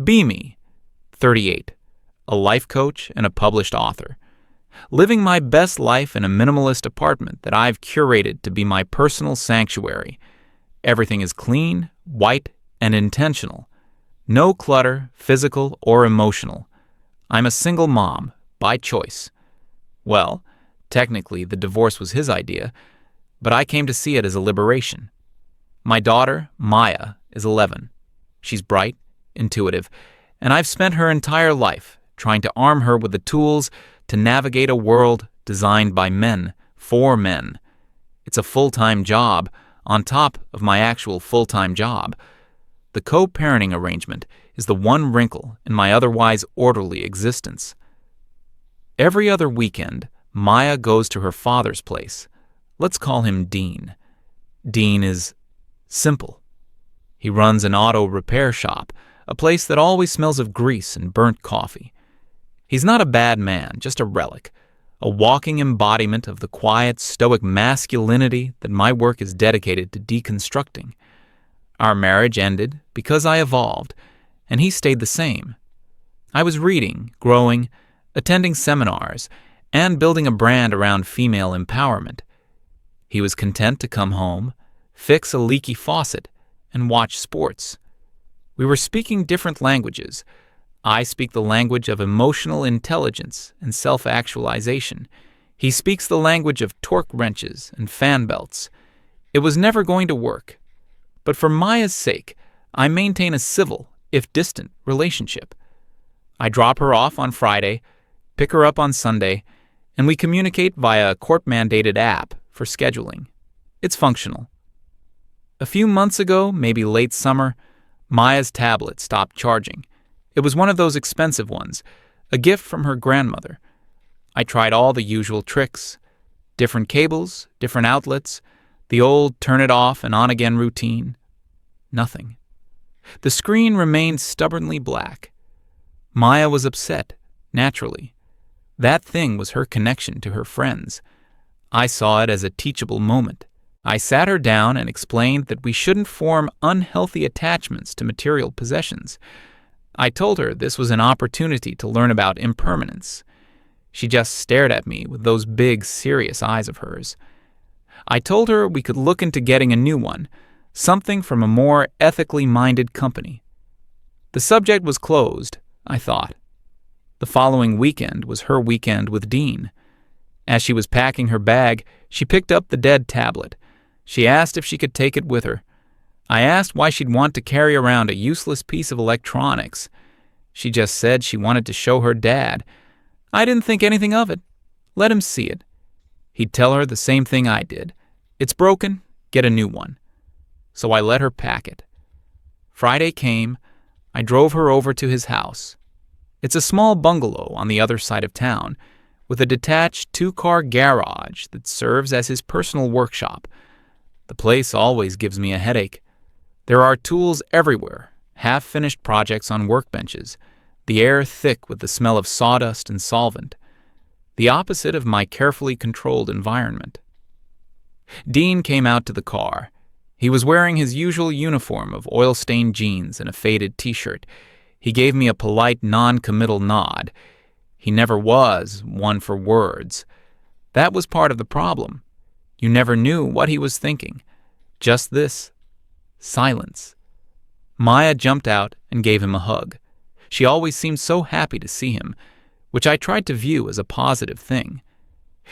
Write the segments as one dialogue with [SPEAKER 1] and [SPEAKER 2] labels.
[SPEAKER 1] Be me, 38, a life coach and a published author. Living my best life in a minimalist apartment that I've curated to be my personal sanctuary. Everything is clean, white, and intentional. No clutter, physical or emotional. I'm a single mom, by choice. Well, technically the divorce was his idea, but I came to see it as a liberation. My daughter, Maya, is 11. She's bright, intuitive, and I've spent her entire life trying to arm her with the tools to navigate a world designed by men, for men. It's a full-time job on top of my actual full-time job. The co-parenting arrangement is the one wrinkle in my otherwise orderly existence. Every other weekend, Maya goes to her father's place. Let's call him Dean. Dean is simple. He runs an auto repair shop, a place that always smells of grease and burnt coffee. He's not a bad man, just a relic, a walking embodiment of the quiet, stoic masculinity that my work is dedicated to deconstructing. Our marriage ended because I evolved, and he stayed the same. I was reading, growing, attending seminars, and building a brand around female empowerment. He was content to come home, fix a leaky faucet, and watch sports. We were speaking different languages. I speak the language of emotional intelligence and self-actualization. He speaks the language of torque wrenches and fan belts. It was never going to work. But for Maya's sake, I maintain a civil, if distant, relationship. I drop her off on Friday, pick her up on Sunday, and we communicate via a court-mandated app for scheduling. It's functional. A few months ago, maybe late summer, Maya's tablet stopped charging. It was one of those expensive ones, a gift from her grandmother. I tried all the usual tricks, different cables, different outlets, the old turn it off and on again routine. Nothing. The screen remained stubbornly black. Maya was upset, naturally. That thing was her connection to her friends. I saw it as a teachable moment. I sat her down and explained that we shouldn't form unhealthy attachments to material possessions. I told her this was an opportunity to learn about impermanence. She just stared at me with those big, serious eyes of hers. I told her we could look into getting a new one, something from a more ethically minded company. The subject was closed, I thought. The following weekend was her weekend with Dean. As she was packing her bag, she picked up the dead tablet. She asked if she could take it with her. I asked why she'd want to carry around a useless piece of electronics. She just said she wanted to show her dad. I didn't think anything of it. Let him see it. He'd tell her the same thing I did. It's broken, get a new one. So I let her pack it. Friday came. I drove her over to his house. It's a small bungalow on the other side of town, with a detached 2-car garage that serves as his personal workshop. The place always gives me a headache. There are tools everywhere, half-finished projects on workbenches, the air thick with the smell of sawdust and solvent, the opposite of my carefully controlled environment. Dean came out to the car. He was wearing his usual uniform of oil-stained jeans and a faded t-shirt. He gave me a polite, non-committal nod. He never was one for words. That was part of the problem. You never knew what he was thinking. Just this. Silence. Maya jumped out and gave him a hug. She always seemed so happy to see him, which I tried to view as a positive thing.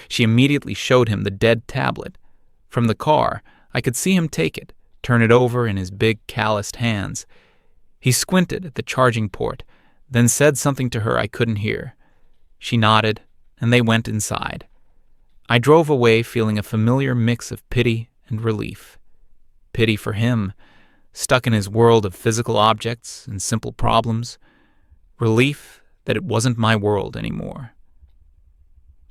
[SPEAKER 1] She immediately showed him the dead tablet. From the car, I could see him take it, turn it over in his big calloused hands. He squinted at the charging port, then said something to her I couldn't hear. She nodded, and they went inside. I drove away feeling a familiar mix of pity and relief. Pity for him, stuck in his world of physical objects and simple problems. Relief that it wasn't my world anymore.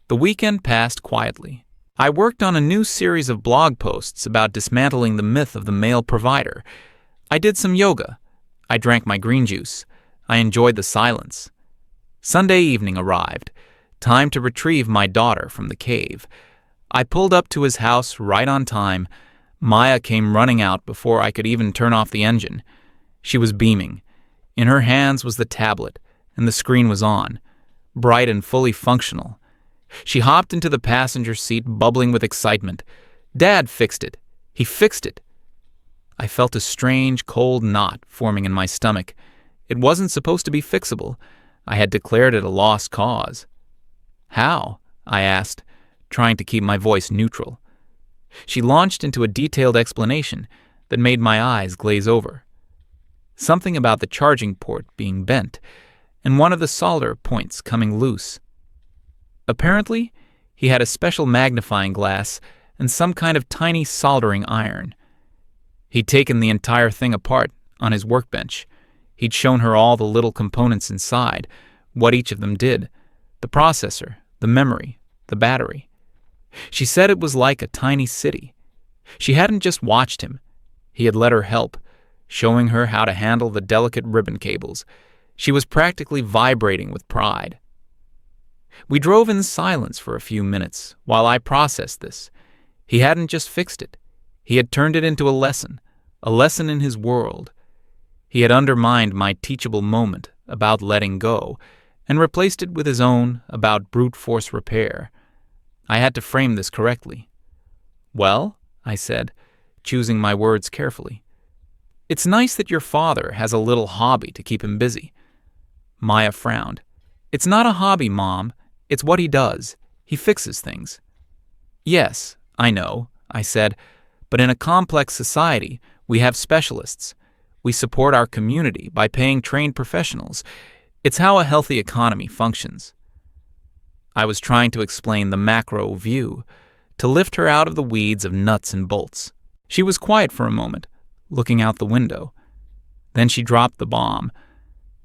[SPEAKER 1] The weekend passed quietly. I worked on a new series of blog posts about dismantling the myth of the male provider. I did some yoga. I drank my green juice. I enjoyed the silence. Sunday evening arrived. Time to retrieve my daughter from the cave. I pulled up to his house right on time. Maya came running out before I could even turn off the engine. She was beaming. In her hands was the tablet, and the screen was on, bright and fully functional. She hopped into the passenger seat, bubbling with excitement. "Dad fixed it. He fixed it." I felt a strange, cold knot forming in my stomach. It wasn't supposed to be fixable. I had declared it a lost cause. "How?" I asked, trying to keep my voice neutral. She launched into a detailed explanation that made my eyes glaze over. Something about the charging port being bent and one of the solder points coming loose. Apparently, he had a special magnifying glass and some kind of tiny soldering iron. He'd taken the entire thing apart on his workbench. He'd shown her all the little components inside, what each of them did, the processor, the memory, the battery. She said it was like a tiny city. She hadn't just watched him. He had let her help, showing her how to handle the delicate ribbon cables. She was practically vibrating with pride. We drove in silence for a few minutes while I processed this. He hadn't just fixed it. He had turned it into a lesson in his world. He had undermined my teachable moment about letting go and replaced it with his own about brute force repair. I had to frame this correctly. "Well," I said, choosing my words carefully, "it's nice that your father has a little hobby to keep him busy." Maya frowned. "It's not a hobby, Mom. It's what he does. He fixes things." "Yes, I know," I said, "but in a complex society, we have specialists. We support our community by paying trained professionals. It's how a healthy economy functions." I was trying to explain the macro view, to lift her out of the weeds of nuts and bolts. She was quiet for a moment, looking out the window. Then she dropped the bomb,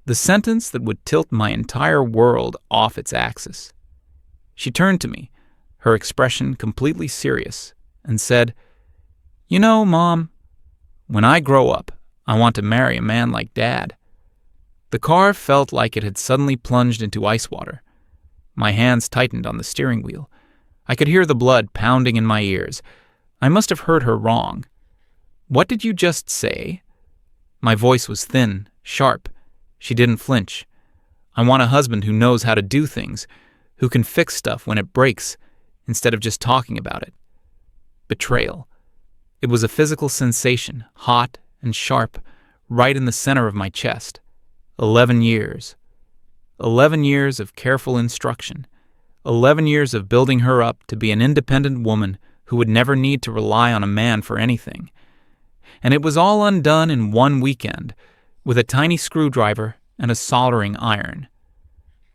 [SPEAKER 1] the sentence that would tilt my entire world off its axis. She turned to me, her expression completely serious, and said, "You know, Mom, when I grow up, I want to marry a man like Dad." The car felt like it had suddenly plunged into ice water. My hands tightened on the steering wheel. I could hear the blood pounding in my ears. I must have heard her wrong. "What did you just say?" My voice was thin, sharp. She didn't flinch. "I want a husband who knows how to do things, who can fix stuff when it breaks, instead of just talking about it." Betrayal. It was a physical sensation, hot and sharp, right in the center of my chest. 11 years. 11 years of careful instruction. 11 years of building her up to be an independent woman who would never need to rely on a man for anything. And it was all undone in one weekend, with a tiny screwdriver and a soldering iron.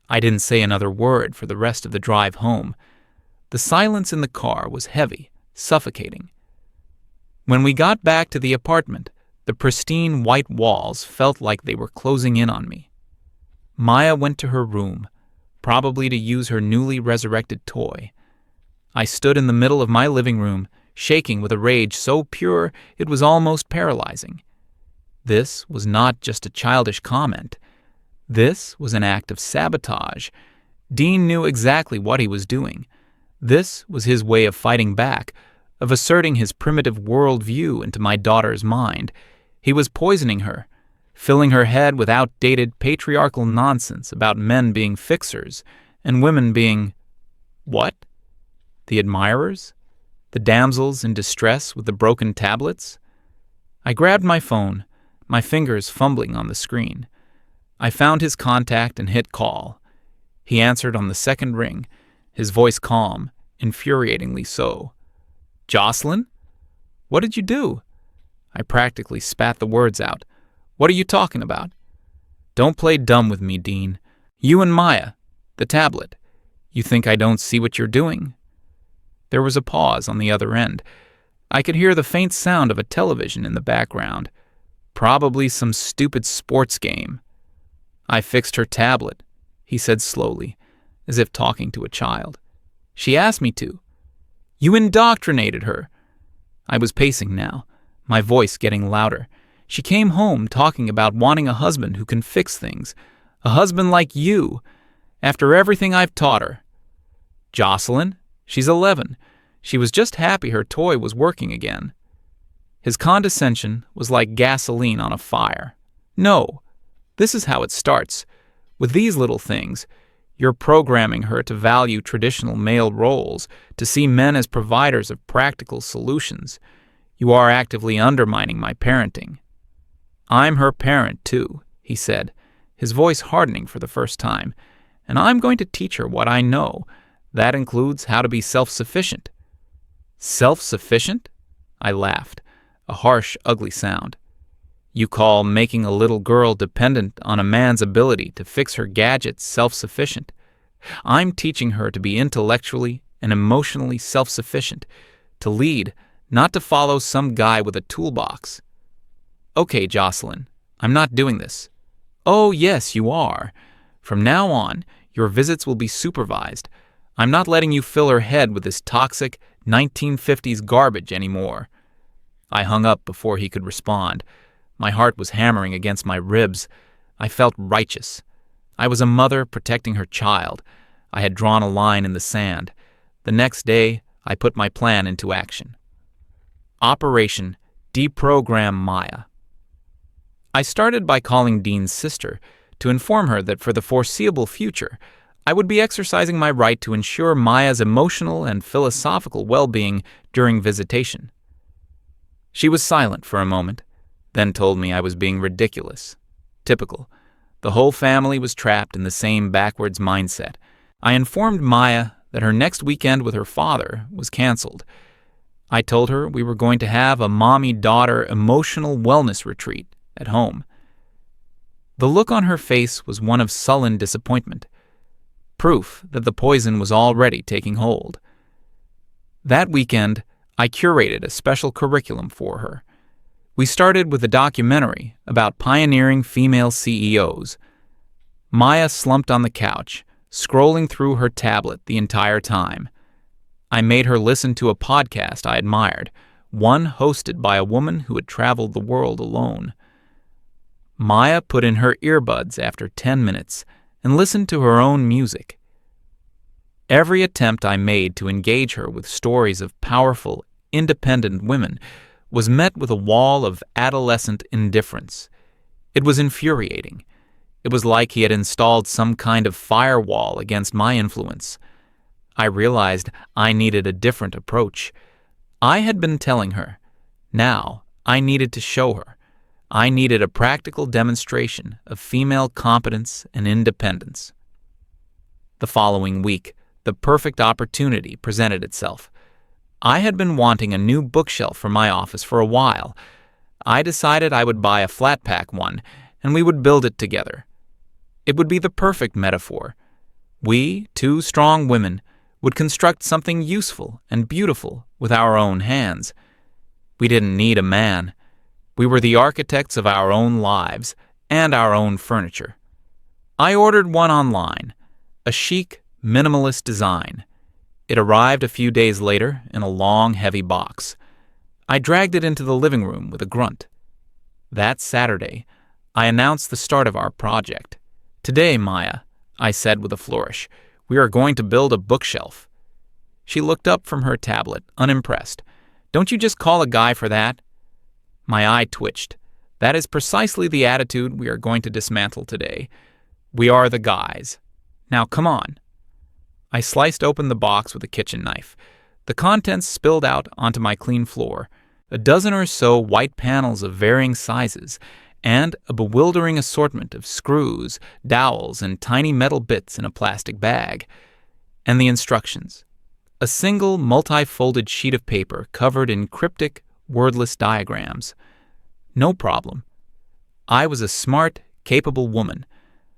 [SPEAKER 1] I didn't say another word for the rest of the drive home. The silence in the car was heavy, suffocating. When we got back to the apartment, the pristine white walls felt like they were closing in on me. Maya went to her room, probably to use her newly resurrected toy. I stood in the middle of my living room, shaking with a rage so pure it was almost paralyzing. This was not just a childish comment. This was an act of sabotage. Dean knew exactly what he was doing. This was his way of fighting back, of asserting his primitive worldview into my daughter's mind. He was poisoning her, filling her head with outdated patriarchal nonsense about men being fixers and women being... what? The admirers? The damsels in distress with the broken tablets? I grabbed my phone, my fingers fumbling on the screen. I found his contact and hit call. He answered on the second ring, his voice calm, infuriatingly so. "Jocelyn? What did you do?" I practically spat the words out. "What are you talking about?" "Don't play dumb with me, Dean. You and Maya, the tablet. You think I don't see what you're doing?" There was a pause on the other end. I could hear the faint sound of a television in the background. Probably some stupid sports game. "I fixed her tablet," he said slowly, as if talking to a child. "She asked me to." "You indoctrinated her." I was pacing now, my voice getting louder. "She came home talking about wanting a husband who can fix things. A husband like you, after everything I've taught her." "Jocelyn, she's 11. She was just happy her toy was working again." His condescension was like gasoline on a fire. "No, This is how it starts. With these little things, you're programming her to value traditional male roles, to see men as providers of practical solutions. You are actively undermining my parenting." "I'm her parent, too," he said, his voice hardening for the first time, "and I'm going to teach her what I know. That includes how to be self-sufficient." "Self-sufficient?" I laughed, a harsh, ugly sound. "You call making a little girl dependent on a man's ability to fix her gadgets self-sufficient? I'm teaching her to be intellectually and emotionally self-sufficient, to lead, not to follow some guy with a toolbox." "Okay, Jocelyn, I'm not doing this." "Oh, yes, you are. From now on, your visits will be supervised. I'm not letting you fill her head with this toxic 1950s garbage anymore." I hung up before he could respond. My heart was hammering against my ribs. I felt righteous. I was a mother protecting her child. I had drawn a line in the sand. The next day, I put my plan into action. Operation Deprogram Maya. I started by calling Dean's sister to inform her that for the foreseeable future, I would be exercising my right to ensure Maya's emotional and philosophical well-being during visitation. She was silent for a moment, then told me I was being ridiculous. Typical. The whole family was trapped in the same backwards mindset. I informed Maya that her next weekend with her father was canceled. I told her we were going to have a mommy-daughter emotional wellness retreat at home. The look on her face was one of sullen disappointment, proof that the poison was already taking hold. That weekend, I curated a special curriculum for her. We started with a documentary about pioneering female CEOs. Maya slumped on the couch, scrolling through her tablet the entire time. I made her listen to a podcast I admired, one hosted by a woman who had traveled the world alone. Maya put in her earbuds after 10 minutes and listened to her own music. Every attempt I made to engage her with stories of powerful, independent women was met with a wall of adolescent indifference. It was infuriating. It was like he had installed some kind of firewall against my influence. I realized I needed a different approach. I had been telling her. Now, I needed to show her. I needed a practical demonstration of female competence and independence. The following week, the perfect opportunity presented itself. I had been wanting a new bookshelf for my office for a while. I decided I would buy a flat-pack one, and we would build it together. It would be the perfect metaphor. We, two strong women, would construct something useful and beautiful with our own hands. We didn't need a man. We were the architects of our own lives and our own furniture. I ordered one online, a chic, minimalist design. It arrived a few days later in a long, heavy box. I dragged it into the living room with a grunt. That Saturday, I announced the start of our project. "Today, Maya," I said with a flourish, "we are going to build a bookshelf." She looked up from her tablet, unimpressed. "Don't you just call a guy for that?" My eye twitched. That is precisely the attitude we are going to dismantle today. We are the guys. Now come on. I sliced open the box with a kitchen knife. The contents spilled out onto my clean floor, a dozen or so white panels of varying sizes, and a bewildering assortment of screws, dowels, and tiny metal bits in a plastic bag. And the instructions. A single multi-folded sheet of paper covered in cryptic, wordless diagrams. No problem. I was a smart, capable woman.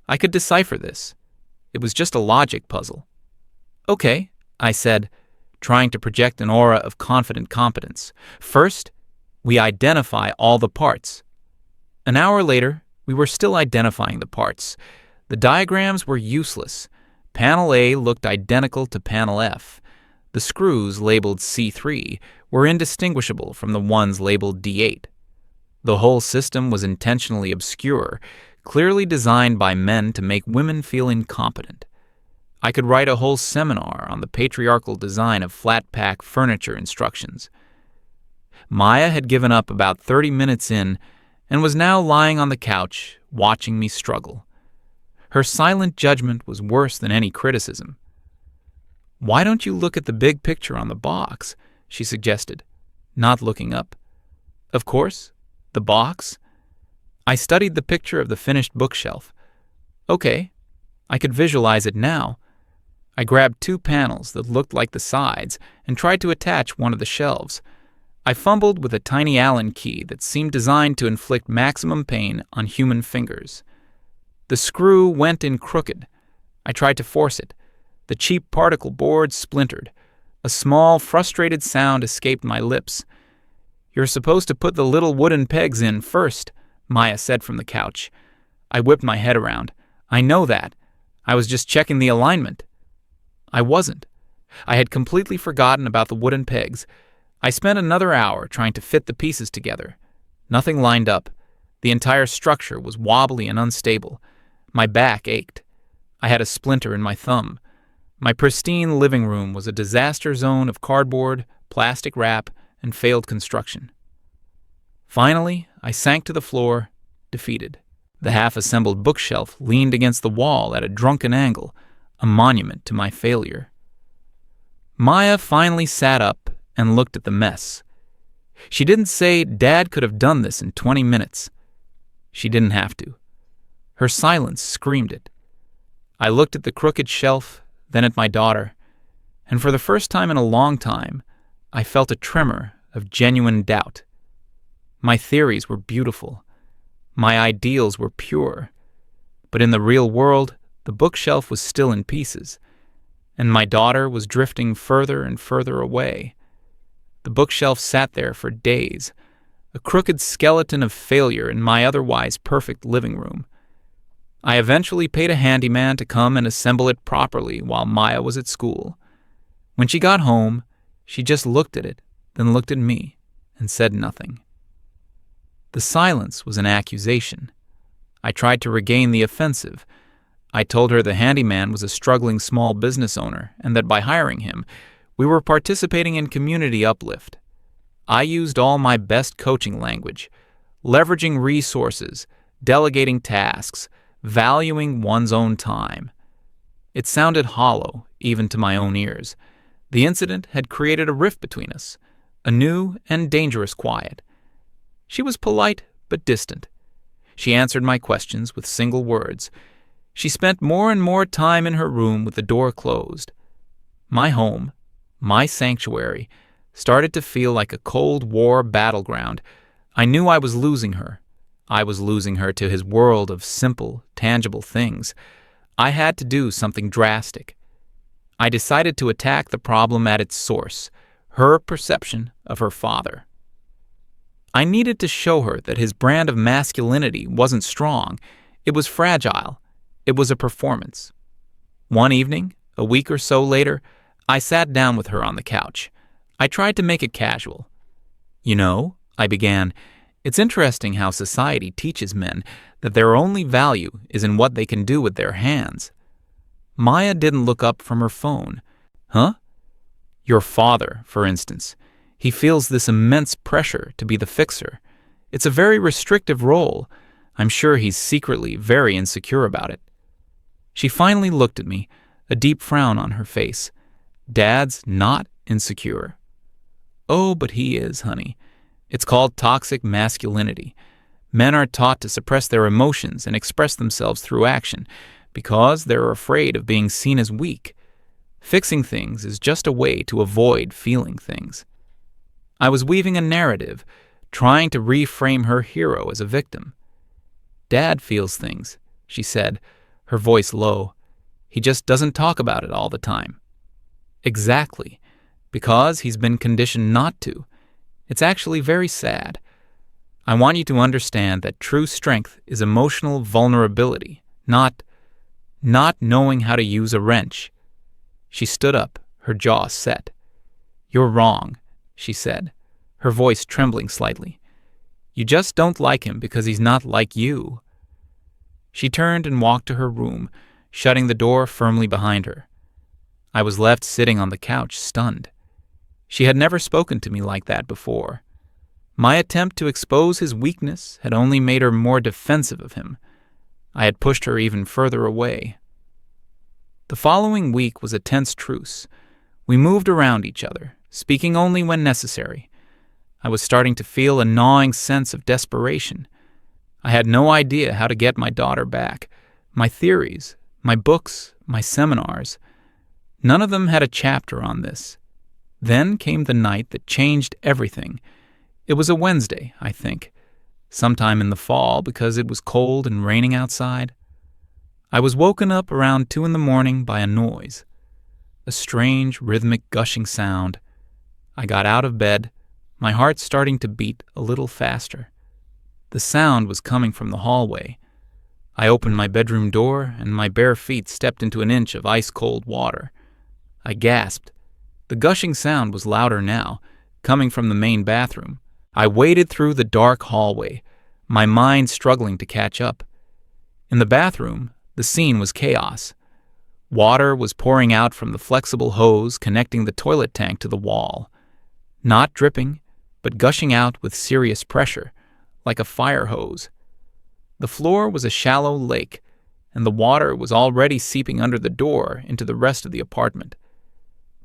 [SPEAKER 1] I could decipher this. It was just a logic puzzle. "Okay," I said, trying to project an aura of confident competence. "First, we identify all the parts." An hour later, we were still identifying the parts. The diagrams were useless. Panel A looked identical to Panel F. The screws labeled C3 were indistinguishable from the ones labeled D8. The whole system was intentionally obscure, clearly designed by men to make women feel incompetent. I could write a whole seminar on the patriarchal design of flat-pack furniture instructions. Maya had given up about 30 minutes in, and was now lying on the couch, watching me struggle. Her silent judgment was worse than any criticism. "Why don't you look at the big picture on the box?" she suggested, not looking up. "Of course, the box?" I studied the picture of the finished bookshelf. Okay, I could visualize it now. I grabbed 2 panels that looked like the sides and tried to attach one of the shelves. I fumbled with a tiny Allen key that seemed designed to inflict maximum pain on human fingers. The screw went in crooked. I tried to force it. The cheap particle board splintered. A small, frustrated sound escaped my lips. "You're supposed to put the little wooden pegs in first," Maya said from the couch. I whipped my head around. "I know that. I was just checking the alignment." I wasn't. I had completely forgotten about the wooden pegs. I spent another hour trying to fit the pieces together. Nothing lined up. The entire structure was wobbly and unstable. My back ached. I had a splinter in my thumb. My pristine living room was a disaster zone of cardboard, plastic wrap, and failed construction. Finally, I sank to the floor, defeated. The half-assembled bookshelf leaned against the wall at a drunken angle, a monument to my failure. Maya finally sat up and looked at the mess. She didn't say Dad could have done this in 20 minutes. She didn't have to. Her silence screamed it. I looked at the crooked shelf, then at my daughter, and for the first time in a long time, I felt a tremor of genuine doubt. My theories were beautiful. My ideals were pure. But in the real world, the bookshelf was still in pieces, and my daughter was drifting further and further away. The bookshelf sat there for days, a crooked skeleton of failure in my otherwise perfect living room. I eventually paid a handyman to come and assemble it properly while Maya was at school. When she got home, she just looked at it, then looked at me, and said nothing. The silence was an accusation. I tried to regain the offensive. I told her the handyman was a struggling small business owner and that by hiring him, we were participating in community uplift. I used all my best coaching language, leveraging resources, delegating tasks, valuing one's own time. It sounded hollow, even to my own ears. The incident had created a rift between us, a new and dangerous quiet. She was polite but distant. She answered my questions with single words. She spent more and more time in her room with the door closed. My home, my sanctuary, started to feel like a Cold War battleground. I knew I was losing her. I was losing her to his world of simple, tangible things. I had to do something drastic. I decided to attack the problem at its source, her perception of her father. I needed to show her that his brand of masculinity wasn't strong. It was fragile. It was a performance. One evening, a week or so later, I sat down with her on the couch. I tried to make it casual. "You know," I began, "it's interesting how society teaches men that their only value is in what they can do with their hands." Maya didn't look up from her phone. "Huh?" "Your father, for instance. He feels this immense pressure to be the fixer. It's a very restrictive role. I'm sure he's secretly very insecure about it." She finally looked at me, a deep frown on her face. "Dad's not insecure." "Oh, but he is, honey. It's called toxic masculinity. Men are taught to suppress their emotions and express themselves through action because they're afraid of being seen as weak. Fixing things is just a way to avoid feeling things." I was weaving a narrative, trying to reframe her hero as a victim. "Dad feels things," she said, her voice low. "He just doesn't talk about it all the time." "Exactly, because he's been conditioned not to. It's actually very sad. I want you to understand that true strength is emotional vulnerability, not knowing how to use a wrench." She stood up, her jaw set. "You're wrong," she said, her voice trembling slightly. "You just don't like him because he's not like you." She turned and walked to her room, shutting the door firmly behind her. I was left sitting on the couch, stunned. She had never spoken to me like that before. My attempt to expose his weakness had only made her more defensive of him. I had pushed her even further away. The following week was a tense truce. We moved around each other, speaking only when necessary. I was starting to feel a gnawing sense of desperation. I had no idea how to get my daughter back. My theories, my books, my seminars, none of them had a chapter on this. Then came the night that changed everything. It was a Wednesday, I think, sometime in the fall because it was cold and raining outside. I was woken up around 2 a.m. by a noise, a strange rhythmic gushing sound. I got out of bed, my heart starting to beat a little faster. The sound was coming from the hallway. I opened my bedroom door and my bare feet stepped into an inch of ice-cold water. I gasped. The gushing sound was louder now, coming from the main bathroom. I waded through the dark hallway, my mind struggling to catch up. In the bathroom, the scene was chaos. Water was pouring out from the flexible hose connecting the toilet tank to the wall. Not dripping, but gushing out with serious pressure, like a fire hose. The floor was a shallow lake, and the water was already seeping under the door into the rest of the apartment.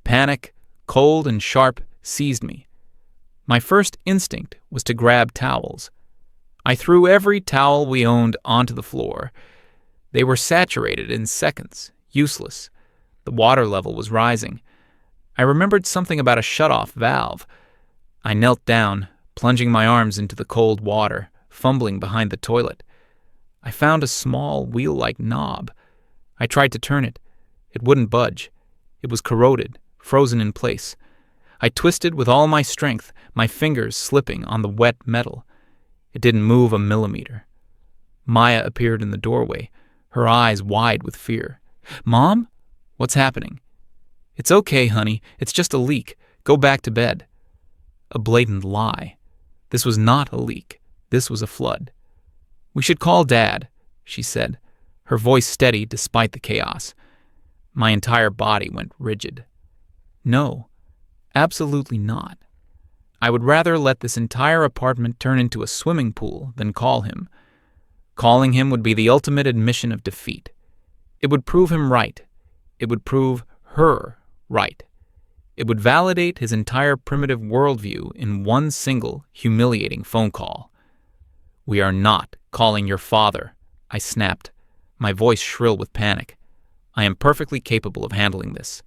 [SPEAKER 1] Panic, cold and sharp, seized me. My first instinct was to grab towels. I threw every towel we owned onto the floor. They were saturated in seconds, useless. The water level was rising. I remembered something about a shut-off valve. I knelt down, plunging my arms into the cold water, fumbling behind the toilet. I found a small wheel-like knob. I tried to turn it. It wouldn't budge. It was corroded, frozen in place. I twisted with all my strength, my fingers slipping on the wet metal. It didn't move a millimeter. Maya appeared in the doorway, her eyes wide with fear. "Mom? What's happening?" "It's okay, honey. It's just a leak. Go back to bed." A blatant lie. This was not a leak. This was a flood. "We should call Dad," she said, her voice steady despite the chaos. My entire body went rigid. No, absolutely not. I would rather let this entire apartment turn into a swimming pool than call him. Calling him would be the ultimate admission of defeat. It would prove him right. It would prove her right. It would validate his entire primitive worldview in one single, humiliating phone call. "We are not calling your father," I snapped, my voice shrill with panic. "I am perfectly capable of handling this."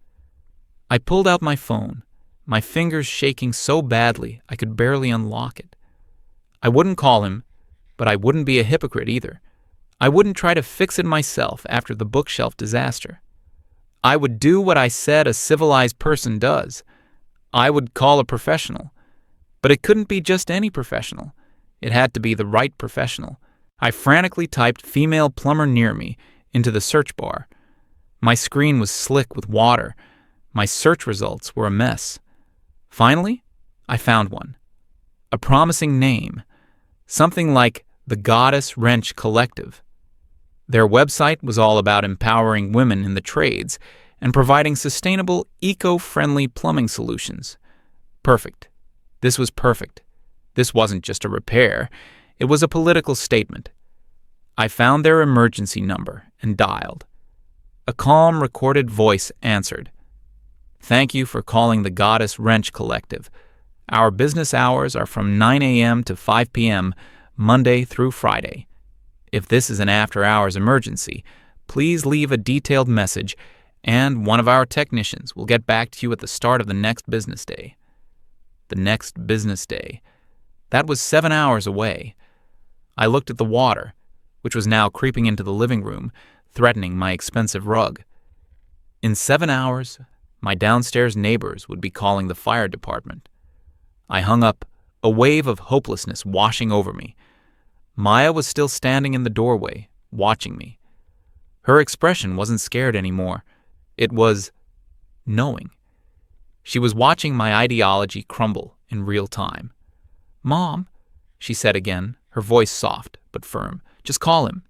[SPEAKER 1] I pulled out my phone, my fingers shaking so badly I could barely unlock it. I wouldn't call him, but I wouldn't be a hypocrite either. I wouldn't try to fix it myself after the bookshelf disaster. I would do what I said a civilized person does. I would call a professional. But it couldn't be just any professional. It had to be the right professional. I frantically typed "female plumber near me" into the search bar. My screen was slick with water. My search results were a mess. Finally, I found one. A promising name. Something like the Goddess Wrench Collective. Their website was all about empowering women in the trades and providing sustainable, eco-friendly plumbing solutions. Perfect. This was perfect. This wasn't just a repair. It was a political statement. I found their emergency number and dialed. A calm, recorded voice answered. "Thank you for calling the Goddess Wrench Collective. Our business hours are from 9 a.m. to 5 p.m., Monday through Friday. If this is an after-hours emergency, please leave a detailed message, and one of our technicians will get back to you at the start of the next business day." The next business day. That was 7 hours away. I looked at the water, which was now creeping into the living room, threatening my expensive rug. In 7 hours, my downstairs neighbors would be calling the fire department. I hung up, a wave of hopelessness washing over me. Maya was still standing in the doorway, watching me. Her expression wasn't scared anymore. It was knowing. She was watching my ideology crumble in real time. "Mom," she said again, her voice soft but firm, "just call him."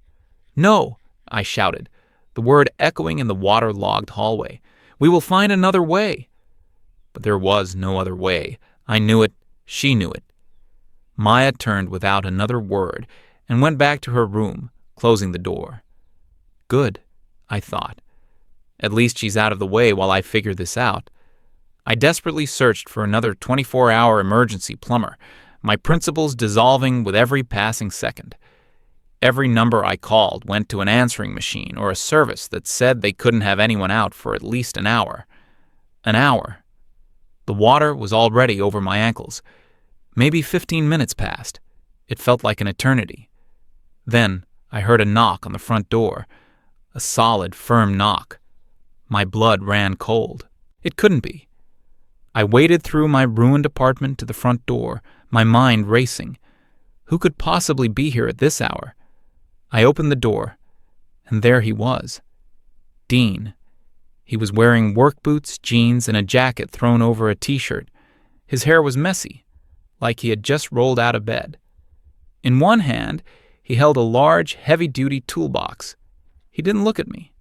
[SPEAKER 1] "No," I shouted, the word echoing in the water-logged hallway. "We will find another way." But there was no other way. I knew it. She knew it. Maya turned without another word and went back to her room, closing the door. Good, I thought. At least she's out of the way while I figure this out. I desperately searched for another 24-hour emergency plumber, my principles dissolving with every passing second. Every number I called went to an answering machine or a service that said they couldn't have anyone out for at least an hour. An hour. The water was already over my ankles. Maybe 15 minutes passed. It felt like an eternity. Then I heard a knock on the front door. A solid, firm knock. My blood ran cold. It couldn't be. I waded through my ruined apartment to the front door, my mind racing. Who could possibly be here at this hour? I opened the door, and there he was. Dean. He was wearing work boots, jeans, and a jacket thrown over a t-shirt. His hair was messy, like he had just rolled out of bed. In one hand, he held a large, heavy-duty toolbox. He didn't look at me.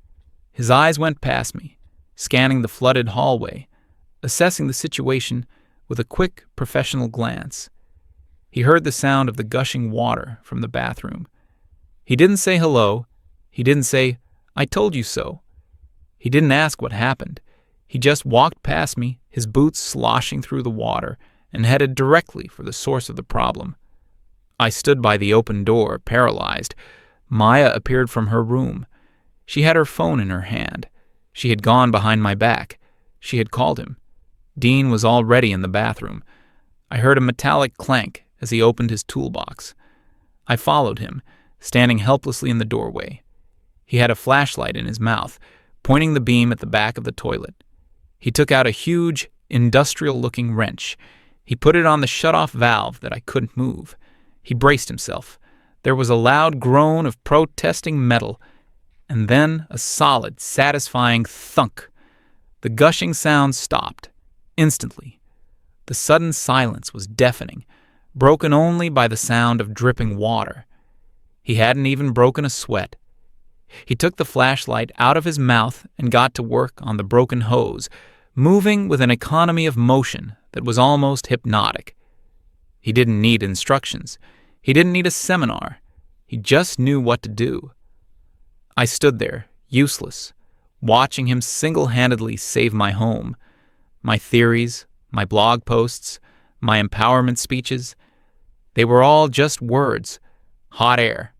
[SPEAKER 1] His eyes went past me, scanning the flooded hallway, assessing the situation with a quick, professional glance. He heard the sound of the gushing water from the bathroom. He didn't say hello. He didn't say, "I told you so." He didn't ask what happened. He just walked past me, his boots sloshing through the water, and headed directly for the source of the problem. I stood by the open door, paralyzed. Maya appeared from her room. She had her phone in her hand. She had gone behind my back. She had called him. Dean was already in the bathroom. I heard a metallic clank as he opened his toolbox. I followed him, standing helplessly in the doorway. He had a flashlight in his mouth, pointing the beam at the back of the toilet. He took out a huge, industrial-looking wrench. He put it on the shut-off valve that I couldn't move. He braced himself. There was a loud groan of protesting metal, and then a solid, satisfying thunk. The gushing sound stopped, instantly. The sudden silence was deafening, broken only by the sound of dripping water. He hadn't even broken a sweat. He took the flashlight out of his mouth and got to work on the broken hose, moving with an economy of motion that was almost hypnotic. He didn't need instructions. He didn't need a seminar. He just knew what to do. I stood there, useless, watching him single-handedly save my home. My theories, my blog posts, my empowerment speeches, they were all just words, hot air.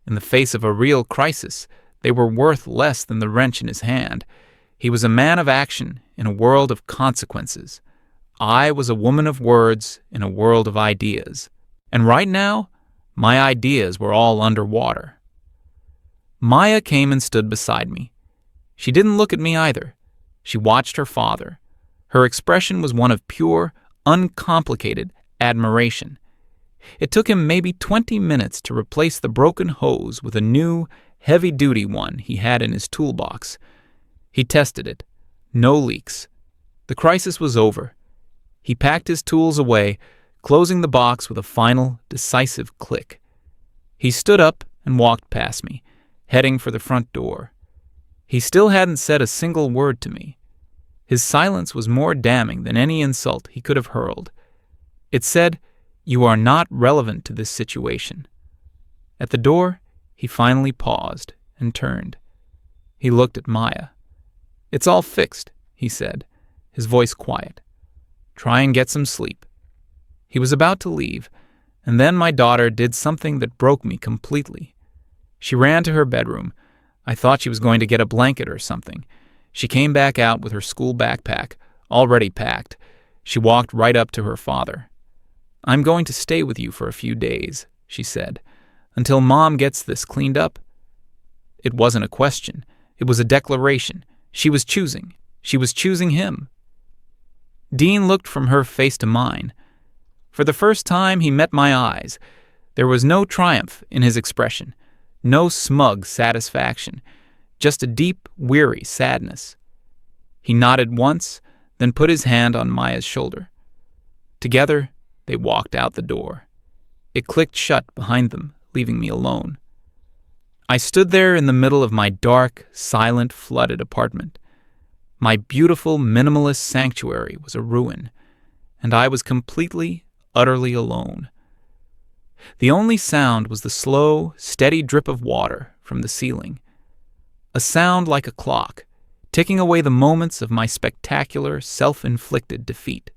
[SPEAKER 1] In the face of a real crisis, they were worth less than the wrench in his hand. He was a man of action in a world of consequences. I was a woman of words in a world of ideas. And right now, my ideas were all underwater. Maya came and stood beside me. She didn't look at me either. She watched her father. Her expression was one of pure, uncomplicated admiration. It took him maybe 20 minutes to replace the broken hose with a new, heavy-duty one he had in his toolbox. He tested it. No leaks. The crisis was over. He packed his tools away, closing the box with a final, decisive click. He stood up and walked past me, heading for the front door. He still hadn't said a single word to me. His silence was more damning than any insult he could have hurled. It said, "You are not relevant to this situation." At the door, he finally paused and turned. He looked at Maya. "It's all fixed," he said, his voice quiet. "Try and get some sleep." He was about to leave, and then my daughter did something that broke me completely. She ran to her bedroom. I thought she was going to get a blanket or something. She came back out with her school backpack, already packed. She walked right up to her father. "I'm going to stay with you for a few days," she said, "until Mom gets this cleaned up." It wasn't a question. It was a declaration. She was choosing. She was choosing him. Dean looked from her face to mine. For the first time, he met my eyes. There was no triumph in his expression, no smug satisfaction, just a deep, weary sadness. He nodded once, then put his hand on Maya's shoulder. Together, they walked out the door. It clicked shut behind them, leaving me alone. I stood there in the middle of my dark, silent, flooded apartment. My beautiful, minimalist sanctuary was a ruin, and I was completely, utterly alone. The only sound was the slow, steady drip of water from the ceiling. A sound like a clock, ticking away the moments of my spectacular, self-inflicted defeat.